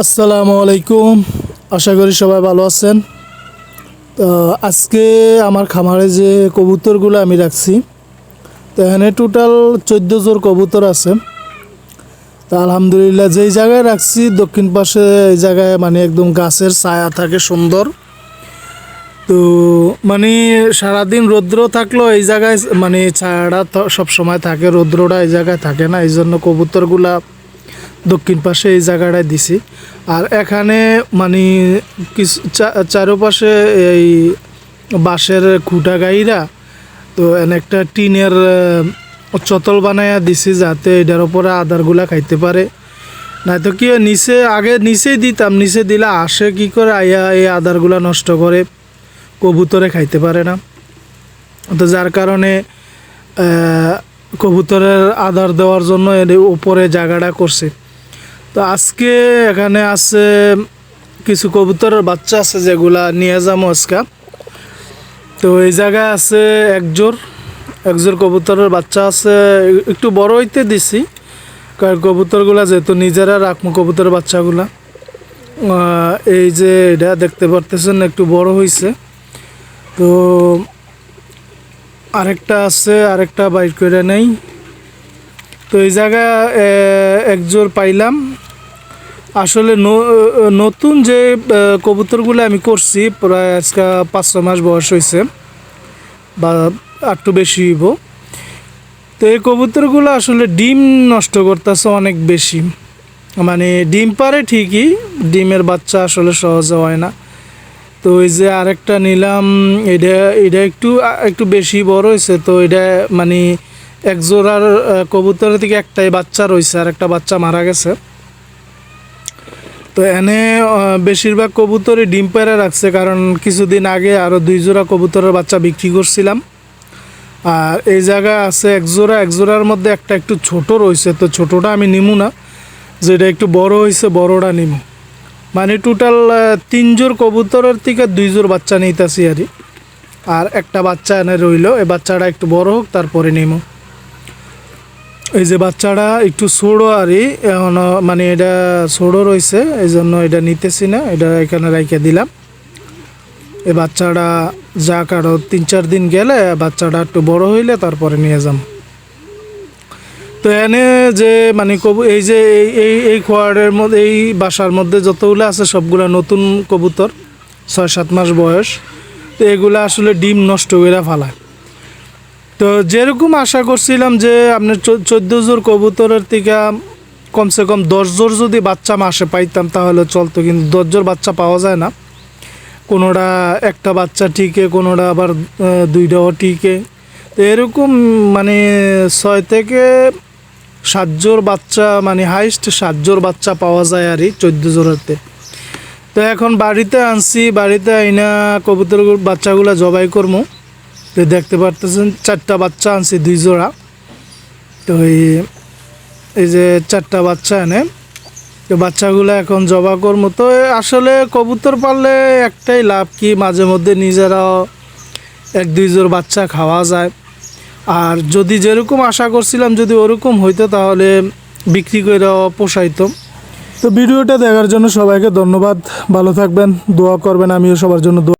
আসসালামু আলাইকুম। আশা করি সবাই ভালো আছেন। তো আজকে আমার খামারে যে কবুতরগুলো আমি রাখছি, তো এখানে টোটাল 14 জোড় কবুতর আছে। তা আলহামদুলিল্লাহ যেই জায়গায় রাখছি দক্ষিণ পাশে, এই জায়গায় মানে একদম গাছের ছায়া থাকে সুন্দর। তো মানে সারাদিন রৌদ্র থাকলেও এই জায়গায় মানে ছায়াটা সব সময় থাকে, রৌদ্রটা এই জায়গায় থাকে না, এই জন্য কবুতরগুলা দক্ষিণ পাশে এই জায়গাটায় দিছি। আর এখানে মানে কিছু চারপাশে এই বাঁশের খুঁটা গাইরা, তো এনে একটা টিনের চতল বানাইয়া দিছি যাতে এটার উপরে আদারগুলা খাইতে পারে। নয়তো কি নিচে আগে নিচেই দিতাম, নিচে দিলে আসে কি করে আইয়া এই আদারগুলা নষ্ট করে, কবুতরে খাইতে পারে না। তো যার কারণে কবুতরের আদার দেওয়ার জন্য এর উপরে জায়গাটা করছে। তো আজকে এখানে আছে কিছু কবুতরের বাচ্চা আছে যেগুলা নিয়ে যাবো আজকে। তো এই জায়গায় আছে এক জোর কবুতরের বাচ্চা আছে, একটু বড় হইতে দিছি কারণ কবুতরগুলা যেহেতু নিজেরা রাখবো কবুতরের বাচ্চাগুলা। এই যে এটা দেখতে পারতেছেন একটু বড় হয়েছে। তো আরেকটা বাইর করে নেই। তো এই জায়গায় এক জোর পাইলাম। আসলে নতুন যে কবুতরগুলো আমি করছি প্রায় আজকে 5-6 মাস বয়স হয়েছে বা একটু বেশি হইব। তো এই কবুতরগুলো আসলে ডিম নষ্ট করতেছে অনেক বেশি, মানে ডিম পারে ঠিকই, ডিমের বাচ্চা আসলে সহজে হয় না। তো এই যে আরেকটা নিলাম, এটা একটু বেশি বড় হয়েছে। তো এটা মানে এক জোড়ার কবুতরের থেকে একটাই বাচ্চা রয়েছে, আর একটা বাচ্চা মারা গেছে। তো এনে বেশিরভাগ কবুতরই ডিম পেড়ে রাখছে, কারণ কিছুদিন আগে আরও 2 জোড়া কবুতরের বাচ্চা বিক্রি করছিলাম। আর এই জায়গায় আছে এক জোড়ার মধ্যে একটা একটু ছোট রয়েছে। তো ছোটোটা আমি নিমু না, যেটা একটু বড় হয়েছে বড়টা নিমু। মানে টোটাল 3 জোড় কবুতরের থেকে 2 জোড় বাচ্চা নিতেছি আর একটা বাচ্চা এনে রইল। এই বাচ্চাটা একটু বড় হোক তারপরে নিমু। এই যে বাচ্চাটা একটু ছোড়ো এখন মানে এটা ছোড়ো রয়েছে, এই জন্য এটা নিতেছি না, এটা এখানে রাইখে দিলাম। এই বাচ্চাটা যাক আরও 3-4 দিন গেলে বাচ্চাটা একটু বড় হইলে তারপরে নিয়ে যাম। তো এনে যে মানে এই যে এই খোয়ারের মধ্যে, এই বাসার মধ্যে যতগুলো আছে সবগুলা নতুন কবুতর, 6-7 মাস বয়স। তো এগুলো আসলে ডিম নষ্ট করে ফেলায়। তো যেরকম আশা করছিলাম যে আপনার 14 জোড় কবুতরের থেকে কমসে কম 10 জোড় যদি বাচ্চা মাসে পাইতাম তাহলে চলতো, কিন্তু 10 জোড় বাচ্চা পাওয়া যায় না। কোনোটা একটা বাচ্চা টিকে, কোনোটা আবার 2টাও টিকে। তো এরকম মানে 6 থেকে 7 জোড় বাচ্চা, মানে হাইস্ট 7 জোড় বাচ্চা পাওয়া যায় 14 জোড়াতে। তো এখন বাড়িতে আনছি, বাড়িতে আইনা কবুতর বাচ্চাগুলো জবাই করবো। তো দেখতে পারতেছেন 4টা বাচ্চা আনছি, 2 জোড়া। তো এই যে 4টা বাচ্চা এনে, তো বাচ্চাগুলো এখন জবা করবো। তো আসলে কবুতর পাললে একটাই লাভ, কি মাঝে মধ্যে নিজেরাও 1-2 জোড় বাচ্চা খাওয়া যায়। আর যদি যেরকম আশা করছিলাম যদি ওরকম হইতো তাহলে বিক্রি করে পোষাইতো। তো ভিডিওটা দেখার জন্য সবাইকে ধন্যবাদ। ভালো থাকবেন, দোয়া করবেন, আমিও সবার জন্য দোয়া